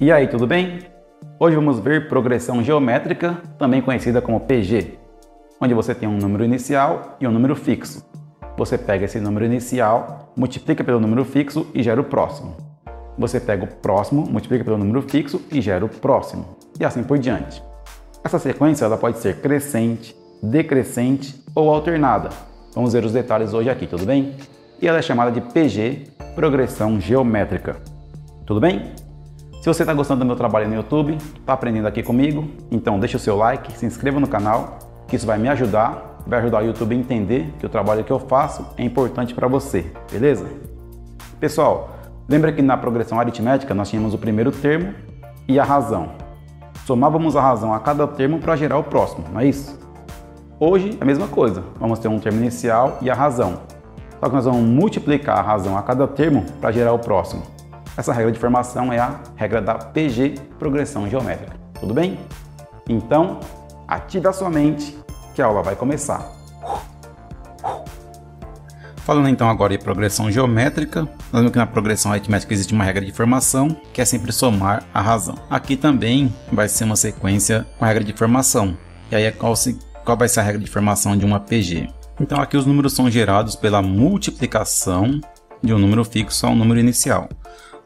E aí, tudo bem? Hoje vamos ver progressão geométrica, também conhecida como PG, onde você tem um número inicial e um número fixo. Você pega esse número inicial, multiplica pelo número fixo e gera o próximo. Você pega o próximo, multiplica pelo número fixo e gera o próximo, e assim por diante. Essa sequência ela pode ser crescente, decrescente ou alternada. Vamos ver os detalhes hoje aqui, tudo bem? E ela é chamada de PG, progressão geométrica. Tudo bem? Se você está gostando do meu trabalho no YouTube, está aprendendo aqui comigo, então deixa o seu like, se inscreva no canal, que isso vai me ajudar, vai ajudar o YouTube a entender que o trabalho que eu faço é importante para você, beleza? Pessoal, lembra que na progressão aritmética nós tínhamos o primeiro termo e a razão. Somávamos a razão a cada termo para gerar o próximo, não é isso? Hoje é a mesma coisa, vamos ter um termo inicial e a razão. Só que nós vamos multiplicar a razão a cada termo para gerar o próximo. Essa regra de formação é a regra da PG, progressão geométrica. Tudo bem? Então, ative a sua mente que a aula vai começar. Falando então agora de progressão geométrica, lembrando que na progressão aritmética existe uma regra de formação, que é sempre somar a razão. Aqui também vai ser uma sequência com a regra de formação. E aí qual vai ser a regra de formação de uma PG? Então aqui os números são gerados pela multiplicação de um número fixo a um número inicial.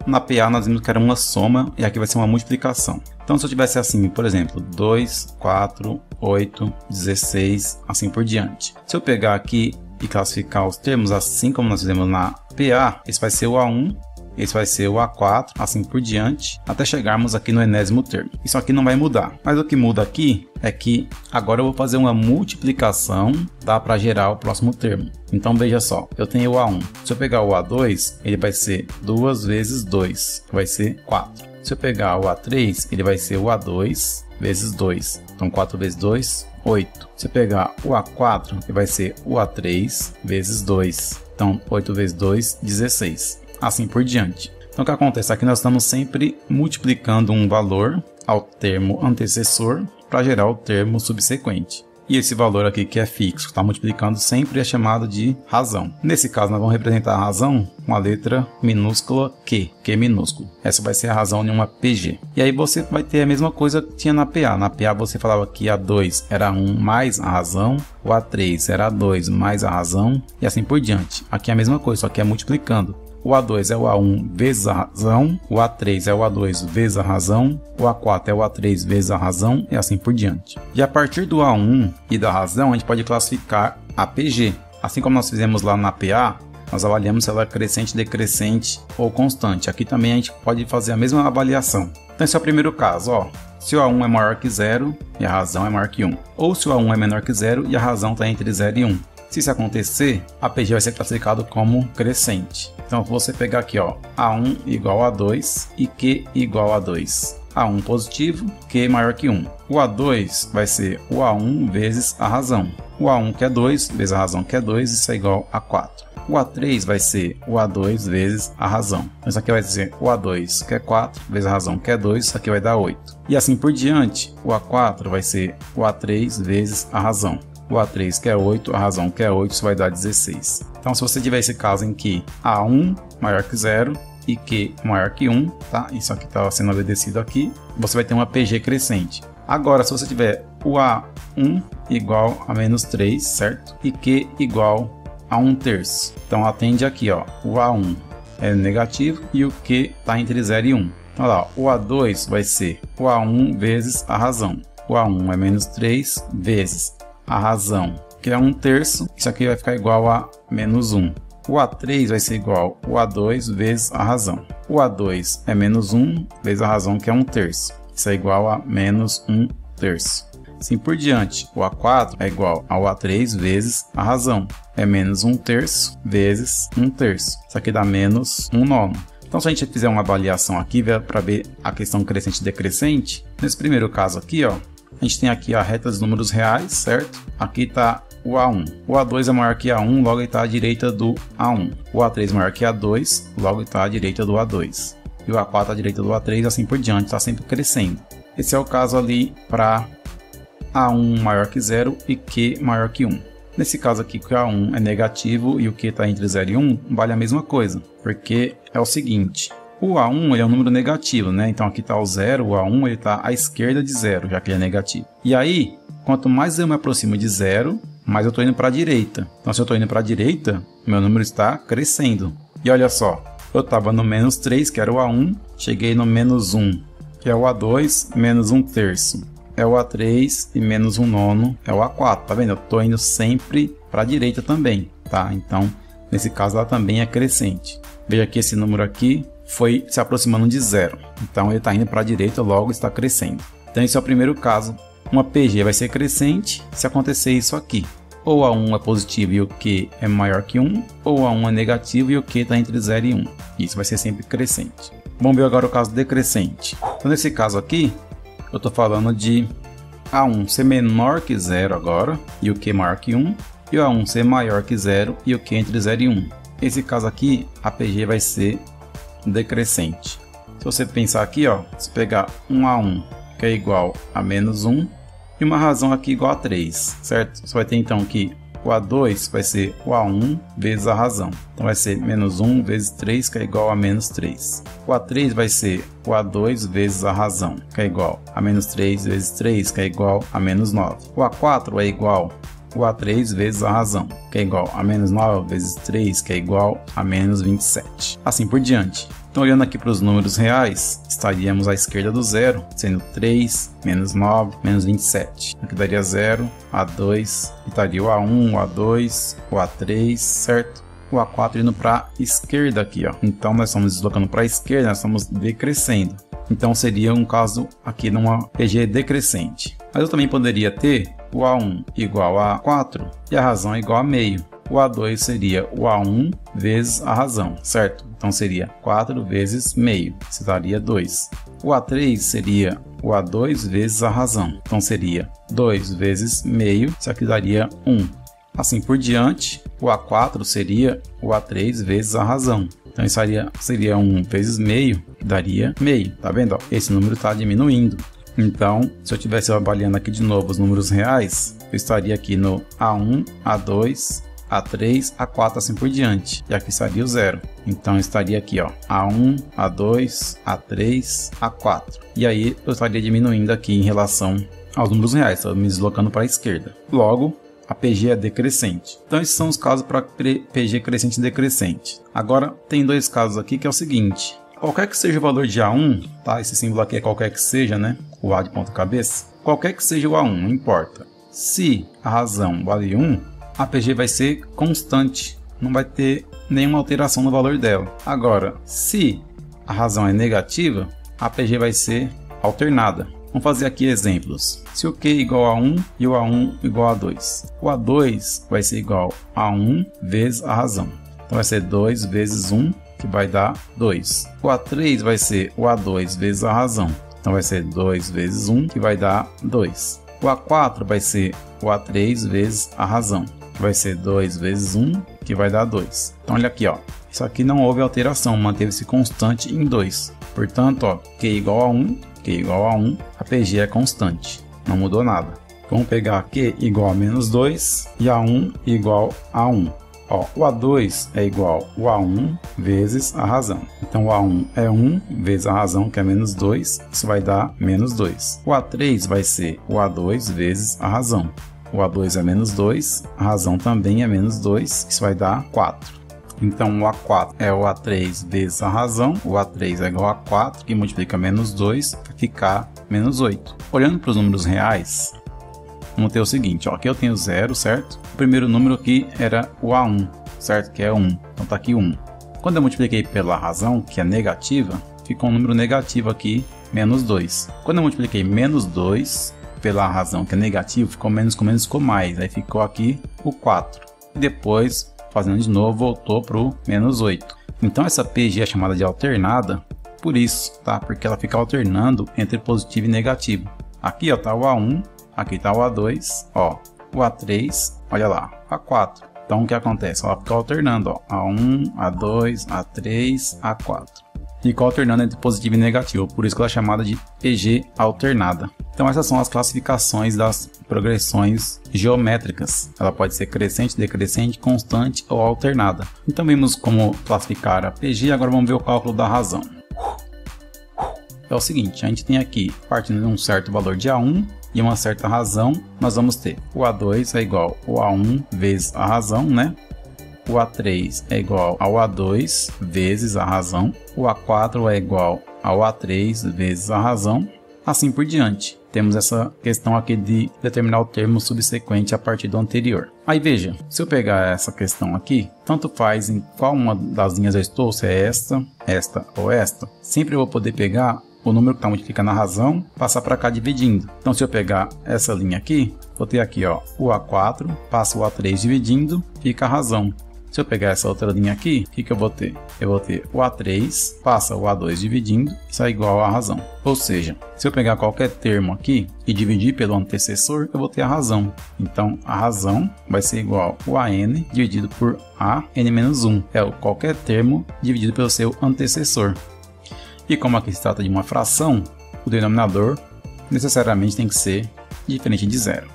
Na PA nós vimos que era uma soma e aqui vai ser uma multiplicação. Então se eu tivesse assim, por exemplo, 2, 4, 8, 16, assim por diante. Se eu pegar aqui e classificar os termos assim como nós fizemos na PA, esse vai ser o A1, esse vai ser o A4, assim por diante, até chegarmos aqui no enésimo termo. Isso aqui não vai mudar, mas o que muda aqui é que agora eu vou fazer uma multiplicação, dá para gerar o próximo termo. Então veja só, eu tenho o A1, se eu pegar o A2, ele vai ser 2 vezes 2, vai ser 4. Se eu pegar o A3, ele vai ser o A2 vezes 2, então 4 vezes 2, 8. Se eu pegar o A4, ele vai ser o A3 vezes 2, então 8 vezes 2, 16. Assim por diante. Então o que acontece? Aqui nós estamos sempre multiplicando um valor ao termo antecessor para gerar o termo subsequente. E esse valor aqui que é fixo, está multiplicando sempre é chamado de razão. Nesse caso nós vamos representar a razão com a letra minúscula Q minúsculo. Essa vai ser a razão de uma PG. E aí você vai ter a mesma coisa que tinha na PA. Na PA você falava que A2 era 1 mais a razão, o A3 era 2 mais a razão e assim por diante. Aqui é a mesma coisa, só que é multiplicando. O A2 é o A1 vezes a razão, o A3 é o A2 vezes a razão, o A4 é o A3 vezes a razão e assim por diante. E a partir do A1 e da razão, a gente pode classificar a PG. Assim como nós fizemos lá na PA, nós avaliamos se ela é crescente, decrescente ou constante. Aqui também a gente pode fazer a mesma avaliação. Então esse é o primeiro caso, ó. Se o A1 é maior que 0 e a razão é maior que 1. Ou se o A1 é menor que 0 e a razão está entre 0 e 1. Se isso acontecer, a PG vai ser classificado como crescente. Então, você pegar aqui, ó, A1 igual a 2 e Q igual a 2. A1 positivo, Q maior que 1. O A2 vai ser o A1 vezes a razão. O A1 que é 2 vezes a razão que é 2, isso é igual a 4. O A3 vai ser o A2 vezes a razão. Isso aqui vai ser o A2 que é 4 vezes a razão que é 2, isso aqui vai dar 8. E assim por diante, o A4 vai ser o A3 vezes a razão. O A3 que é 8, a razão que é 8, isso vai dar 16. Então se você tiver esse caso em que A1 maior que 0 e Q maior que 1, tá? Isso aqui está sendo obedecido aqui, você vai ter uma PG crescente. Agora se você tiver o A1 igual a menos 3, certo? E Q igual a 1/3. Então atende aqui, ó, o A1 é negativo e o Q está entre 0 e 1. Então lá, o A2 vai ser o A1 vezes a razão. O A1 é menos 3 vezes a razão, que é 1/3, isso aqui vai ficar igual a menos 1. O A3 vai ser igual ao A2 vezes a razão. O A2 é menos 1 vezes a razão, que é 1/3. Isso é igual a menos 1/3. Assim por diante, o A4 é igual ao A3 vezes a razão. É menos 1/3 vezes 1/3. Isso aqui dá menos 1/9. Então se a gente fizer uma avaliação aqui para ver a questão crescente e decrescente, nesse primeiro caso aqui, ó, a gente tem aqui a reta dos números reais, certo? Aqui está o A1. O A2 é maior que A1, logo está à direita do A1. O A3 é maior que A2, logo está à direita do A2. E o A4 à direita do A3, assim por diante, está sempre crescendo. Esse é o caso ali para A1 maior que 0 e Q maior que 1. Nesse caso aqui, que o A1 é negativo e o Q está entre 0 e 1, vale a mesma coisa. Porque é o seguinte, O A1 ele é um número negativo, né? Então aqui está o 0, o A1 ele está à esquerda de 0, já que ele é negativo. E aí, quanto mais eu me aproximo de 0, mais eu estou indo para a direita. Então se eu estou indo para a direita, meu número está crescendo. E olha só, eu estava no menos 3, que era o A1, cheguei no menos 1, que é o A2, menos 1/3. É o A3 e menos 1/9 é o A4, tá vendo? Eu estou indo sempre para a direita também, tá? Então, nesse caso, ela também é crescente. Veja que esse número aqui foi se aproximando de 0. Então, ele está indo para a direita, logo está crescendo. Então, esse é o primeiro caso. Uma PG vai ser crescente se acontecer isso aqui. Ou A1 é positivo e o Q é maior que 1, ou A1 é negativo e o Q está entre 0 e 1. Isso vai ser sempre crescente. Vamos ver agora o caso decrescente. Então, nesse caso aqui, eu estou falando de A1 ser menor que 0 agora, e o Q maior que 1, e o A1 ser maior que 0 e o Q entre 0 e 1. Nesse caso aqui, a PG vai ser decrescente. Se você pensar aqui, ó, se pegar um A1 que é igual a menos 1, e uma razão aqui igual a 3, certo? Você vai ter então que o A2 vai ser o A1 vezes a razão. Então vai ser menos 1 vezes 3, que é igual a menos 3. O A3 vai ser o A2 vezes a razão, que é igual a menos 3 vezes 3, que é igual a menos 9. O A4 é igual o A3 vezes a razão, que é igual a menos 9 vezes 3, que é igual a menos 27. Assim por diante. Então, olhando aqui para os números reais, estaríamos à esquerda do zero, sendo 3, menos 9, menos 27. Aqui daria 0, A2, estaria o A1, o A2, o A3, certo? O A4 indo para a esquerda aqui, ó. Então, nós estamos deslocando para a esquerda, nós estamos decrescendo. Então, seria um caso aqui numa PG decrescente. Mas eu também poderia ter o A1 igual a 4 e a razão é igual a meio. O A2 seria o A1 vezes a razão, certo? Então seria 4 vezes meio, isso daria 2. O A3 seria o A2 vezes a razão, então seria 2 vezes meio, isso aqui daria 1. Assim por diante, o A4 seria o A3 vezes a razão. Então isso seria 1 vezes meio, daria meio, tá vendo? Esse número está diminuindo. Então, se eu estivesse avaliando aqui de novo os números reais, eu estaria aqui no A1, A2, A3, A4, assim por diante. E aqui estaria o 0. Então, eu estaria aqui, ó, A1, A2, A3, A4. E aí, eu estaria diminuindo aqui em relação aos números reais. Estou me deslocando para a esquerda. Logo, a PG é decrescente. Então, esses são os casos para PG crescente e decrescente. Agora, tem dois casos aqui que é o seguinte. Qualquer que seja o valor de A1, tá? Esse símbolo aqui é qualquer que seja, né? O A de ponta cabeça. Qualquer que seja o A1, não importa. Se a razão vale 1, a PG vai ser constante, não vai ter nenhuma alteração no valor dela. Agora, se a razão é negativa, a PG vai ser alternada. Vamos fazer aqui exemplos. Se o Q é igual a 1 e o A1 igual a 2, o A2 vai ser igual a 1 vezes a razão. Então vai ser 2 vezes 1, que vai dar 2. O A3 vai ser o A2 vezes a razão. Então vai ser 2 vezes 1, que vai dar 2. O A4 vai ser o A3 vezes a razão. Vai ser 2 vezes 1, que vai dar 2. Então, olha aqui, ó. Isso aqui não houve alteração, manteve-se constante em 2. Portanto, ó, Q igual a 1, Q igual a 1, a PG é constante. Não mudou nada. Vamos pegar Q igual a menos 2 e A1 igual a 1. Ó, o A2 é igual ao A1 vezes a razão. Então, o A1 é 1 vezes a razão, que é menos 2. Isso vai dar menos 2. O A3 vai ser o A2 vezes a razão. O A2 é menos 2, a razão também é menos 2, isso vai dar 4. Então, o A4 é o A3 vezes a razão, o A3 é igual a 4, que multiplica menos 2 para ficar menos 8. Olhando para os números reais, vamos ter o seguinte, ó, aqui eu tenho 0, certo? O primeiro número aqui era o A1, certo? Que é 1, então está aqui 1. Quando eu multipliquei pela razão, que é negativa, ficou um número negativo aqui, menos 2. Quando eu multipliquei menos 2... pela razão que é negativo, ficou menos com menos ficou mais, aí ficou aqui o 4 e depois fazendo de novo voltou para o menos 8. Então essa PG é chamada de alternada por isso, tá? Porque ela fica alternando entre positivo e negativo. Aqui ó, tá o A1, aqui tá o A2, ó, o A3, olha lá, A4. Então o que acontece? Ela fica alternando, ó, A1, A2, A3, A4. Fica alternando entre positivo e negativo, por isso que ela é chamada de PG alternada. Então essas são as classificações das progressões geométricas. Ela pode ser crescente, decrescente, constante ou alternada. Então vimos como classificar a PG, agora vamos ver o cálculo da razão. é o seguinte, a gente tem aqui, partindo de um certo valor de A1 e uma certa razão, nós vamos ter o A2 é igual ao A1 vezes a razão, né? O A3 é igual ao A2 vezes a razão, o A4 é igual ao A3 vezes a razão, assim por diante. Temos essa questão aqui de determinar o termo subsequente a partir do anterior. Aí veja, se eu pegar essa questão aqui, tanto faz em qual uma das linhas eu estou, se é esta, esta ou esta, sempre eu vou poder pegar o número que está multiplicando a razão, passar para cá dividindo. Então se eu pegar essa linha aqui, vou ter aqui ó, o A4, passa o A3 dividindo, fica a razão. Se eu pegar essa outra linha aqui, o que eu vou ter? Eu vou ter o A3, passa o A2 dividindo, isso é igual à razão. Ou seja, se eu pegar qualquer termo aqui e dividir pelo antecessor, eu vou ter a razão. Então, a razão vai ser igual ao AN dividido por AN-1. É qualquer termo dividido pelo seu antecessor. E como aqui se trata de uma fração, o denominador necessariamente tem que ser diferente de zero.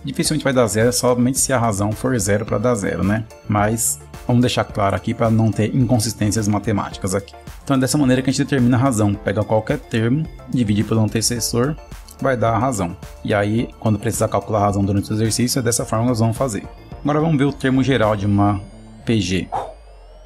Dificilmente vai dar zero somente se a razão for zero para dar zero, né? Mas vamos deixar claro aqui para não ter inconsistências matemáticas aqui. Então é dessa maneira que a gente determina a razão. Pega qualquer termo, divide pelo antecessor, vai dar a razão. E aí, quando precisar calcular a razão durante o exercício, é dessa forma que nós vamos fazer. Agora vamos ver o termo geral de uma PG.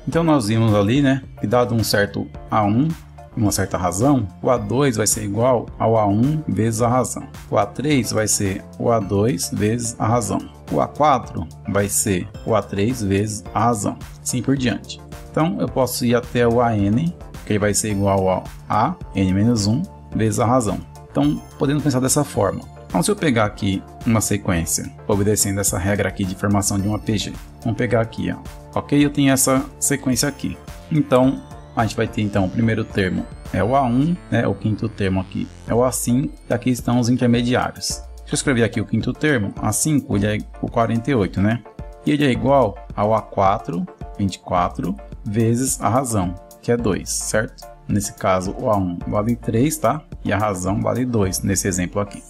Então nós vimos ali, né, que dado um certo A1, uma certa razão, o A2 vai ser igual ao A1 vezes a razão. O A3 vai ser o A2 vezes a razão. O A4 vai ser o A3 vezes a razão. Assim por diante. Então eu posso ir até o AN, que vai ser igual ao AN-1 vezes a razão. Então podemos pensar dessa forma. Então se eu pegar aqui uma sequência, obedecendo essa regra aqui de formação de uma PG. Vamos pegar aqui, ó. Ok, eu tenho essa sequência aqui. Então a gente vai ter então o primeiro termo é o A1, né? O quinto termo aqui é o A5 e aqui estão os intermediários. Se eu escrever aqui o quinto termo, A5 ele é o 48, né? E ele é igual ao A4, 24, vezes a razão, que é 2, certo? Nesse caso o A1 vale 3, tá? E a razão vale 2, nesse exemplo aqui.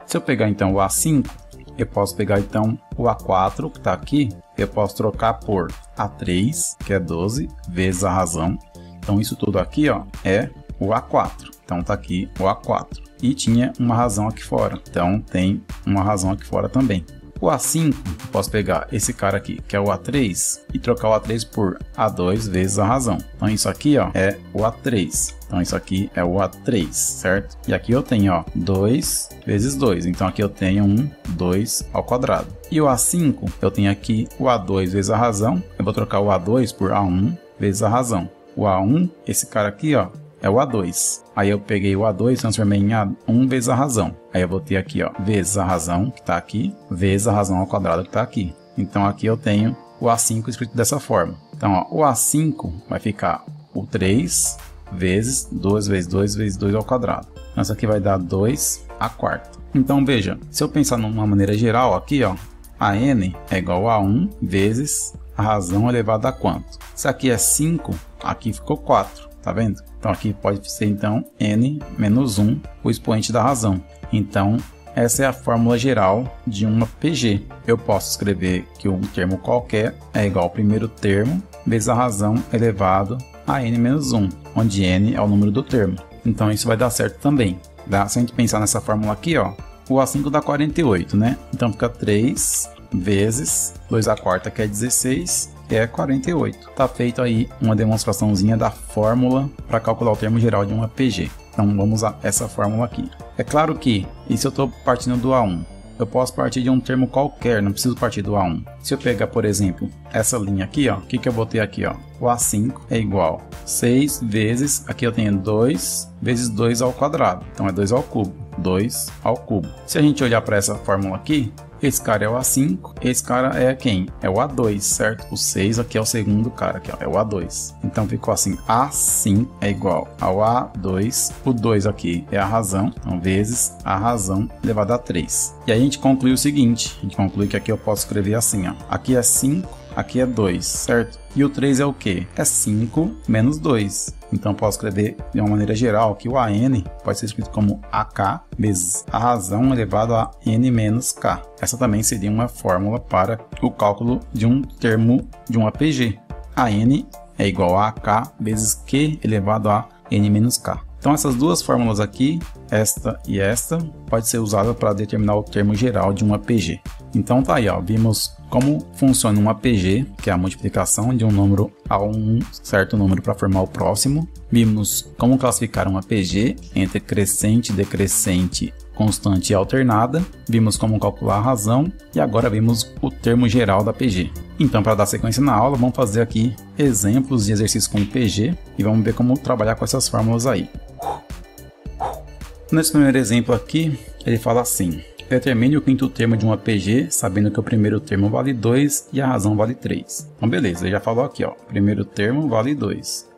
Se eu pegar então o A5, eu posso pegar então o A4 que está aqui, eu posso trocar por A3, que é 12, vezes a razão. Então isso tudo aqui ó, é o A4. Então tá aqui o A4. E tinha uma razão aqui fora. Então tem uma razão aqui fora também. O A5, eu posso pegar esse cara aqui, que é o A3, e trocar o A3 por A2 vezes a razão. Então isso aqui ó, é o A3. Então isso aqui é o A3, certo? E aqui eu tenho ó, 2 vezes 2. Então aqui eu tenho 2 ao quadrado. E o A5, eu tenho aqui o A2 vezes a razão. Eu vou trocar o A2 por A1 vezes a razão. O A1, esse cara aqui ó, é o A2. Aí eu peguei o A2 e transformei em A1 vezes a razão. Aí eu vou ter aqui ó, vezes a razão que está aqui, vezes a razão ao quadrado que está aqui. Então aqui eu tenho o A5 escrito dessa forma. Então ó, o A5 vai ficar o 3 vezes 2 vezes 2 vezes 2 ao quadrado. Então isso aqui vai dar 2 a quarta. Então veja, se eu pensar numa maneira geral aqui ó, a n é igual a 1 vezes a razão elevada a quanto? Se aqui é 5, aqui ficou 4, tá vendo? Então aqui pode ser então n menos 1, o expoente da razão. Então essa é a fórmula geral de uma PG. Eu posso escrever que um termo qualquer é igual ao primeiro termo vezes a razão elevado a n menos 1, onde n é o número do termo. Então isso vai dar certo também. Se a gente pensar nessa fórmula aqui, ó, o A5 dá 48, né? Então fica 3 vezes 2 a quarta, que é 16, que é 48. Tá feito aí uma demonstraçãozinha da fórmula para calcular o termo geral de uma PG. Então vamos usar essa fórmula aqui. É claro que, e se eu estou partindo do A1, eu posso partir de um termo qualquer, não preciso partir do A1. Se eu pegar, por exemplo, essa linha aqui, ó, o que eu vou ter aqui, ó? O A5 é igual a 6 vezes, aqui eu tenho 2 vezes 2 ao quadrado, então é 2 ao cubo, 2 ao cubo. Se a gente olhar para essa fórmula aqui, esse cara é o A5, esse cara é quem? É o A2, certo? O 6 aqui é o segundo cara, aqui, ó, é o A2. Então ficou assim, A5 é igual ao A2, o 2 aqui é a razão, então vezes a razão elevado a 3. E aí a gente conclui o seguinte, a gente conclui que aqui eu posso escrever assim, ó, aqui é 5, aqui é 2, certo? E o 3 é o que? É 5 menos 2. Então posso escrever de uma maneira geral que o AN pode ser escrito como AK vezes a razão elevado a N menos K. Essa também seria uma fórmula para o cálculo de um termo de uma PG. AN é igual a AK vezes Q elevado a N menos K. Então essas duas fórmulas aqui, esta e esta, pode ser usada para determinar o termo geral de uma PG. Então tá aí, ó, vimos como funciona uma PG, que é a multiplicação de um número a um certo número para formar o próximo. Vimos como classificar uma PG entre crescente, decrescente, constante e alternada. Vimos como calcular a razão e agora vimos o termo geral da PG. Então, para dar sequência na aula, vamos fazer aqui exemplos de exercícios com PG e vamos ver como trabalhar com essas fórmulas aí. Nesse primeiro exemplo aqui, ele fala assim: determine o quinto termo de uma PG, sabendo que o primeiro termo vale 2 e a razão vale 3. Então beleza, ele já falou aqui, ó, primeiro termo vale 2,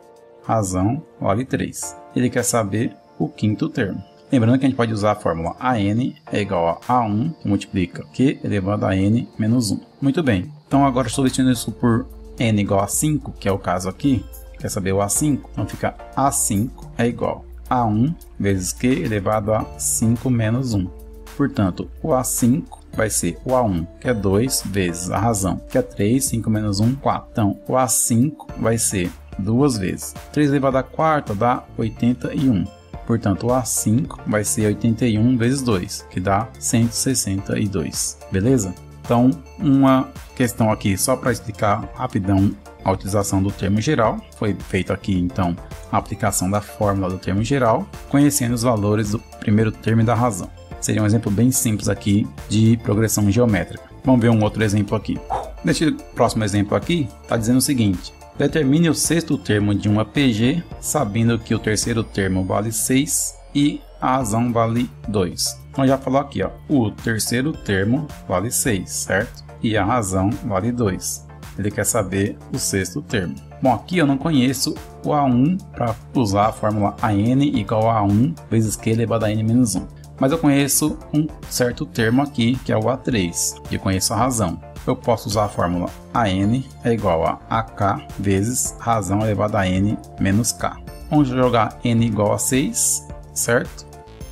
razão vale 3. Ele quer saber o quinto termo. Lembrando que a gente pode usar a fórmula AN é igual a A1, que multiplica Q elevado a N menos 1. Muito bem, então agora estou substituindo isso por N igual a 5, que é o caso aqui, quer saber o A5, então fica A5 é igual a 1 vezes Q elevado a 5 menos 1. Portanto, o A5 vai ser o A1, que é 2, vezes a razão, que é 3, 5 menos 1, 4. Então, o A5 vai ser 2 vezes 3 elevado a quarta dá 81. Portanto, o A5 vai ser 81 vezes 2, que dá 162. Beleza? Então, uma questão aqui só para explicar rapidão a utilização do termo geral. Foi feito aqui, então, a aplicação da fórmula do termo geral, conhecendo os valores do primeiro termo e da razão. Seria um exemplo bem simples aqui de progressão geométrica. Vamos ver um outro exemplo aqui. Neste próximo exemplo aqui, está dizendo o seguinte: determine o sexto termo de uma PG, sabendo que o terceiro termo vale 6 e a razão vale 2. Então já falou aqui, ó, o terceiro termo vale 6, certo? E a razão vale 2. Ele quer saber o sexto termo. Bom, aqui eu não conheço o A1 para usar a fórmula AN igual a 1 vezes Q elevado a N menos 1. Mas eu conheço um certo termo aqui, que é o A3, e eu conheço a razão. Eu posso usar a fórmula AN é igual a AK vezes razão elevada a N menos K. Vamos jogar N igual a 6, certo?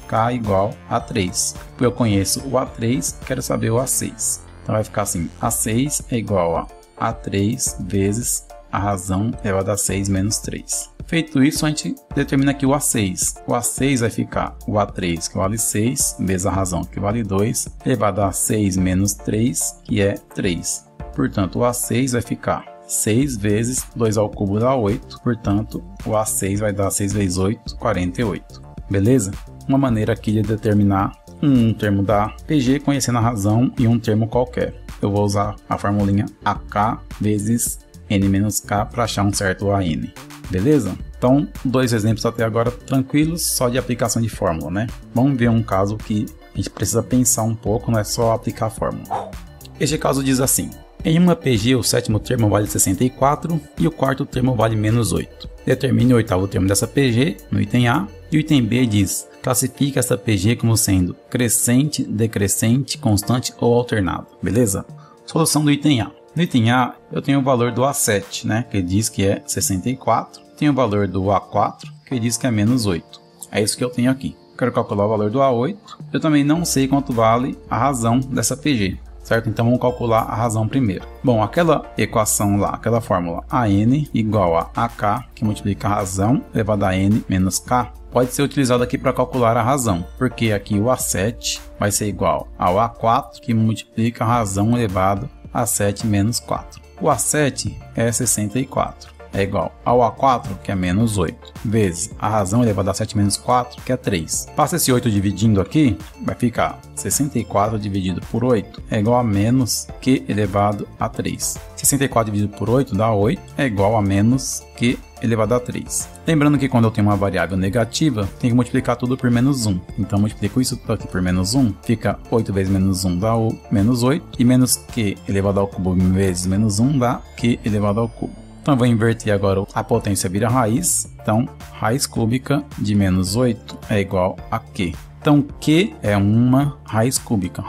K igual a 3. Eu conheço o A3, quero saber o A6. Então vai ficar assim, A6 é igual a A3 vezes a razão elevada a 6 menos 3. Feito isso, a gente determina aqui o A6. O A6 vai ficar o A3, que vale 6, vezes a razão, que vale 2, elevado a 6 menos 3, que é 3. Portanto, o A6 vai ficar 6 vezes 2 ao cubo dá 8. Portanto, o A6 vai dar 6 vezes 8, 48. Beleza? Uma maneira aqui de determinar um termo da PG conhecendo a razão e um termo qualquer. Eu vou usar a formulinha AK vezes N menos K para achar um certo AN. Beleza? Então, dois exemplos até agora tranquilos, só de aplicação de fórmula, né? Vamos ver um caso que a gente precisa pensar um pouco, não é só aplicar a fórmula. Este caso diz assim: em uma PG, o sétimo termo vale 64 e o quarto termo vale menos 8. Determine o oitavo termo dessa PG no item A, e o item B diz: classifique essa PG como sendo crescente, decrescente, constante ou alternado. Beleza? Solução do item A. No item A, eu tenho o valor do A7, né, que diz que é 64. Tenho o valor do A4, que diz que é menos 8. É isso que eu tenho aqui. Quero calcular o valor do A8. Eu também não sei quanto vale a razão dessa PG, certo? Então vamos calcular a razão primeiro. Bom, aquela equação lá, aquela fórmula AN igual a AK, que multiplica a razão elevado a N menos K, pode ser utilizado aqui para calcular a razão, porque aqui o A7 vai ser igual ao A4, que multiplica a razão elevado a 7 menos 4. O A7 é 64, é igual ao A4, que é menos 8, vezes a razão elevada a 7 menos 4, que é 3. Passa esse 8 dividindo aqui, vai ficar 64 dividido por 8 é igual a menos Q elevado a 3. 64 dividido por 8 dá 8, é igual a menos Q elevado a 3. Lembrando que quando eu tenho uma variável negativa, tem que multiplicar tudo por menos 1. Então multiplico isso aqui por menos 1, fica 8 vezes menos 1 dá menos 8, e menos Q elevado ao cubo vezes menos 1 dá Q elevado ao cubo. Então eu vou inverter agora, a potência vira raiz, então raiz cúbica de menos 8 é igual a Q. Então Q é uma raiz cúbica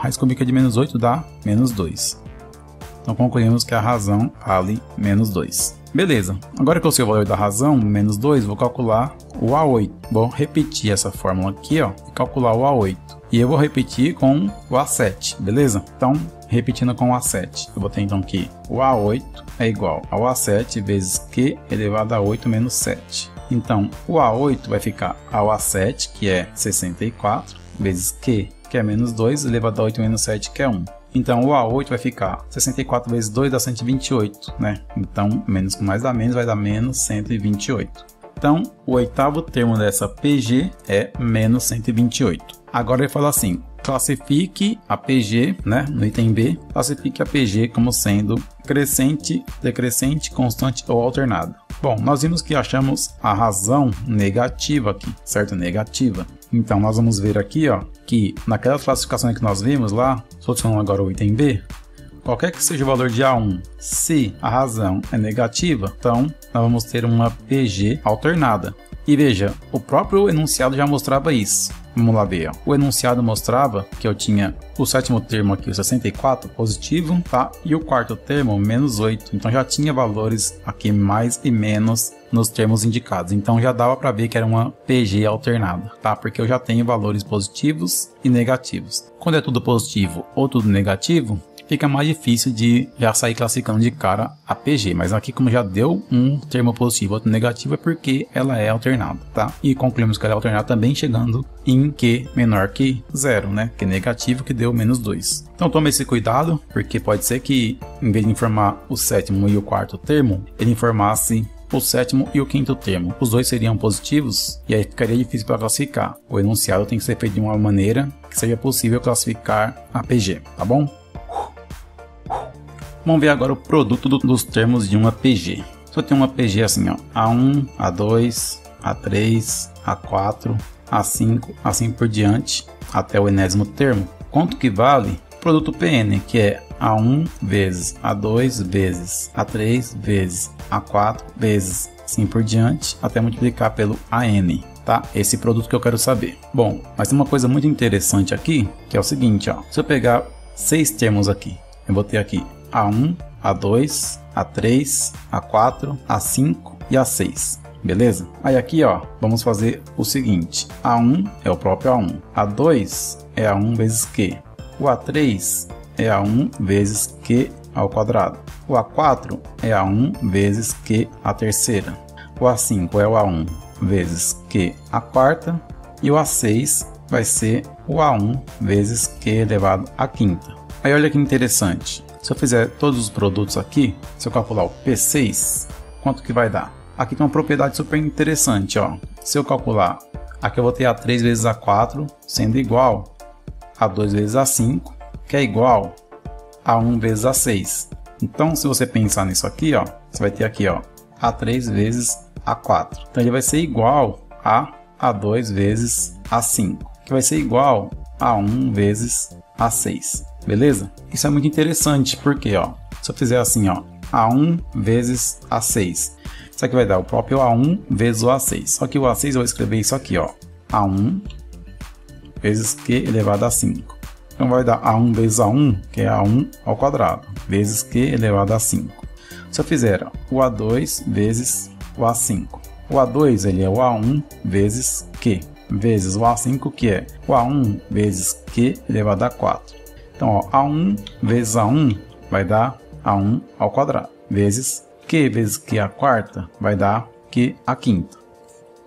de menos 8 dá menos 2. Então concluímos que a razão vale menos 2. Beleza, agora que eu sei o valor da razão, menos 2, vou calcular o A8. Vou repetir essa fórmula aqui, ó, e calcular o A8. E eu vou repetir com o A7, beleza? Então, repetindo com o A7, eu vou ter então que o A8 é igual ao A7 vezes Q elevado a 8 menos 7. Então, o A8 vai ficar ao A7, que é 64, vezes Q, que é menos 2, elevado a 8 menos 7, que é 1. Então, o A8 vai ficar 64 vezes 2 dá 128, né? Então, menos com mais dá menos, vai dar menos 128. Então, o oitavo termo dessa PG é menos 128. Agora ele fala assim, classifique a PG, né, no item B, classifique a PG como sendo crescente, decrescente, constante ou alternada. Bom, nós vimos que achamos a razão negativa aqui, certo? Negativa. Então, nós vamos ver aqui, ó, que naquelas classificações que nós vimos lá, solucionando agora o item B, qualquer que seja o valor de A1, se a razão é negativa, então nós vamos ter uma PG alternada. E veja, o próprio enunciado já mostrava isso. Vamos lá ver, ó. O enunciado mostrava que eu tinha o sétimo termo aqui, o 64, positivo, tá? E o quarto termo, menos 8. Então já tinha valores aqui mais e menos nos termos indicados. Então já dava para ver que era uma PG alternada, tá? Porque eu já tenho valores positivos e negativos. Quando é tudo positivo ou tudo negativo, fica mais difícil de já sair classificando de cara a PG, mas aqui como já deu um termo positivo e outro negativo é porque ela é alternada, tá? E concluímos que ela é alternada também chegando em Q menor que 0, né? Que é negativo, que deu menos 2. Então tome esse cuidado, porque pode ser que em vez de informar o sétimo e o quarto termo, ele informasse o sétimo e o quinto termo. Os dois seriam positivos e aí ficaria difícil para classificar. O enunciado tem que ser feito de uma maneira que seja possível classificar a PG, tá bom? Vamos ver agora o produto dos termos de uma PG. Se eu tenho uma PG assim, ó, A1, A2, A3, A4, A5, assim por diante, até o enésimo termo, quanto que vale o produto PN, que é A1 vezes A2 vezes A3 vezes A4 vezes assim por diante, até multiplicar pelo AN, tá? Esse produto que eu quero saber. Bom, mas tem uma coisa muito interessante aqui, que é o seguinte, ó, se eu pegar 6 termos aqui, eu vou ter aqui A1, A2, A3, A4, A5 e A6, beleza? Aí aqui, ó, vamos fazer o seguinte, A1 é o próprio A1, A2 é A1 vezes Q, o A3 é A1 vezes Q ao quadrado, o A4 é A1 vezes Q à terceira, o A5 é o A1 vezes Q à quarta e o A6 vai ser o A1 vezes Q elevado à quinta. Aí olha que interessante. Se eu fizer todos os produtos aqui, se eu calcular o P6, quanto que vai dar? Aqui tem uma propriedade super interessante, ó. Se eu calcular, aqui eu vou ter A3 vezes A4 sendo igual a 2 vezes A5, que é igual a 1 vezes A6. Então, se você pensar nisso aqui, ó, você vai ter aqui, ó, A3 vezes A4. Então, ele vai ser igual a A2 vezes A5, que vai ser igual a 1 vezes A6. Beleza? Isso é muito interessante, porque, ó, se eu fizer assim, ó, A1 vezes A6, isso aqui vai dar o próprio A1 vezes o A6. Só que o A6 eu vou escrever isso aqui, ó, A1 vezes Q elevado a 5. Então vai dar A1 vezes A1, que é A1 ao quadrado, vezes Q elevado a 5. Se eu fizer ó, o A2 vezes o A5, o A2 ele é o A1 vezes Q, vezes o A5, que é o A1 vezes Q elevado a 4. Então, ó, A1 vezes A1 vai dar A1 ao quadrado, vezes Q à quarta vai dar Q à quinta.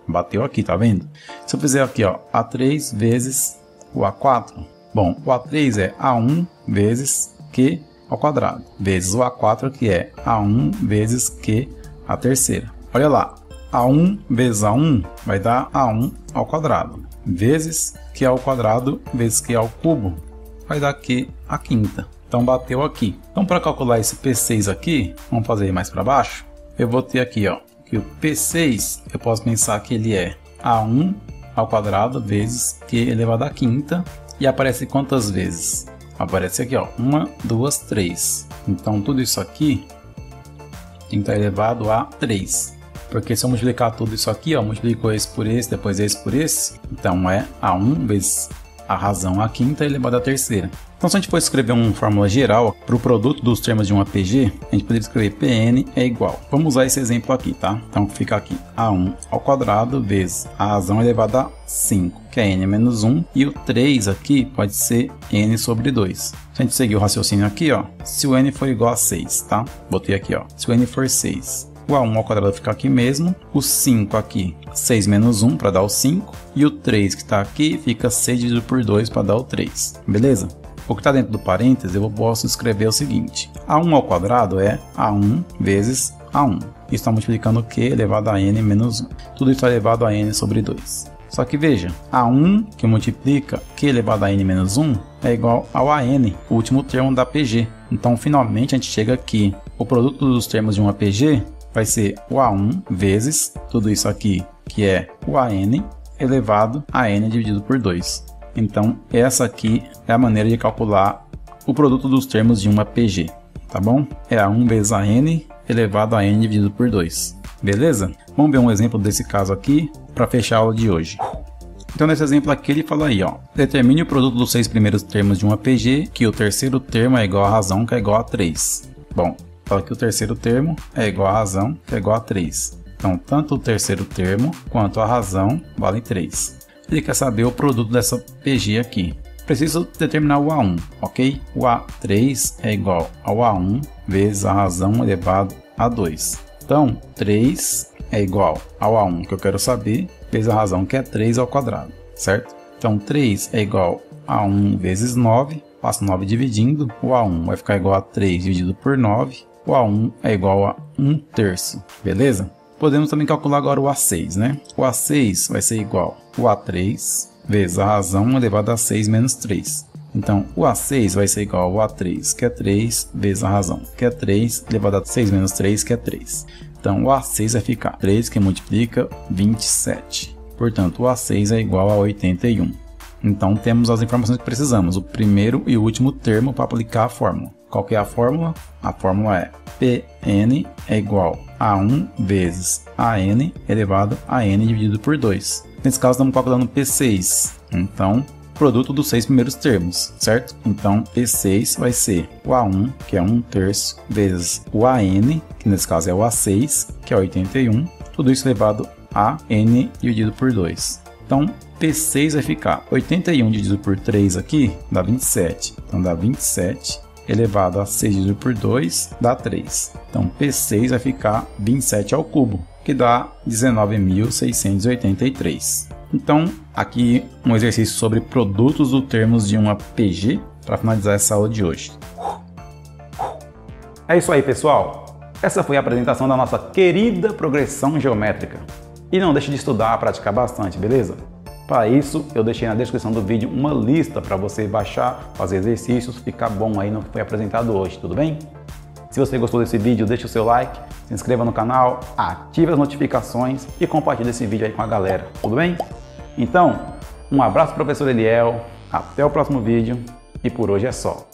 Bateu aqui, tá vendo? Se eu fizer aqui, ó, A3 vezes o A4, bom, o A3 é A1 vezes Q ao quadrado, vezes o A4, que é A1 vezes Q à terceira. Olha lá, A1 vezes A1 vai dar A1 ao quadrado, vezes Q ao quadrado, vezes Q ao cubo, vai dar Q à quinta. Então bateu aqui. Então para calcular esse P6 aqui, vamos fazer mais para baixo. Eu vou ter aqui, ó, que o P6 eu posso pensar que ele é A1 ao quadrado vezes Q elevado à quinta. E aparece quantas vezes? Aparece aqui, ó, 1, 2, 3. Então tudo isso aqui tem que estar elevado a 3. Porque se eu multiplicar tudo isso aqui, ó, multiplicou esse por esse, depois esse por esse, então é A1 vezes a razão à quinta elevado à terceira. Então, se a gente for escrever uma fórmula geral para o produto dos termos de uma PG, a gente poderia escrever PN é igual. Vamos usar esse exemplo aqui, tá? Então, fica aqui A1 ao quadrado vezes a razão elevada a 5, que é N menos 1, e o 3 aqui pode ser N sobre 2. Se a gente seguir o raciocínio aqui, ó, se o N for igual a 6, tá? Botei aqui, ó, se o N for 6, o A1 ao quadrado fica aqui mesmo, o 5 aqui, 6 menos 1 para dar o 5, e o 3 que está aqui fica 6 dividido por 2 para dar o 3, beleza? O que está dentro do parênteses eu posso escrever o seguinte: A1 ao quadrado é A1 vezes A1. Isso está multiplicando o Q elevado a N menos 1. Tudo isso é elevado a N sobre 2. Só que veja, A1 que multiplica Q elevado a N menos 1 é igual ao AN, o último termo da PG. Então finalmente a gente chega aqui. O produto dos termos de uma PG vai ser o A1 vezes tudo isso aqui, que é o AN elevado a N dividido por 2. Então essa aqui é a maneira de calcular o produto dos termos de uma PG, tá bom? É A1 vezes AN elevado a N dividido por 2. Beleza? Vamos ver um exemplo desse caso aqui para fechar a aula de hoje. Então nesse exemplo aqui ele fala aí, ó, determine o produto dos 6 primeiros termos de uma PG, que o terceiro termo é igual a razão, que é igual a 3. Bom, fala que o terceiro termo é igual a razão, que é igual a 3. Então tanto o terceiro termo quanto a razão valem 3. Ele quer saber o produto dessa PG aqui. Preciso determinar o A1, ok? O A3 é igual ao A1 vezes a razão elevado a 2. Então 3 é igual ao A1 que eu quero saber, vezes a razão que é 3 ao quadrado, certo? Então 3 é igual a 1 vezes 9, passo 9 dividindo, o A1 vai ficar igual a 3 dividido por 9, o A1 é igual a 1/3, beleza? Podemos também calcular agora o A6, né? O A6 vai ser igual ao A3 vezes a razão elevado a 6 menos 3. Então o A6 vai ser igual ao A3, que é 3, vezes a razão, que é 3, elevado a 6 menos 3, que é 3. Então o A6 vai ficar 3 que multiplica 27. Portanto, o A6 é igual a 81. Então temos as informações que precisamos, o primeiro e o último termo para aplicar a fórmula. Qual que é a fórmula? A fórmula é Pn é igual a 1 vezes AN elevado a N dividido por 2. Nesse caso estamos calculando P6. Então, produto dos 6 primeiros termos, certo? Então P6 vai ser o A1, que é 1/3, vezes o AN, que nesse caso é o A6, que é 81, tudo isso elevado a N dividido por 2. Então P6 vai ficar 81 dividido por 3 aqui, dá 27. Então dá 27 elevado a 6 dividido por 2, dá 3. Então P6 vai ficar 27 ao cubo, que dá 19.683. Então, aqui um exercício sobre produtos dos termos de uma PG para finalizar essa aula de hoje. É isso aí, pessoal. Essa foi a apresentação da nossa querida progressão geométrica. E não deixe de estudar, praticar bastante, beleza? Para isso, eu deixei na descrição do vídeo uma lista para você baixar, fazer exercícios, ficar bom aí no que foi apresentado hoje, tudo bem? Se você gostou desse vídeo, deixe o seu like, se inscreva no canal, ative as notificações e compartilhe esse vídeo aí com a galera, tudo bem? Então, um abraço, professor Eliel, até o próximo vídeo e por hoje é só.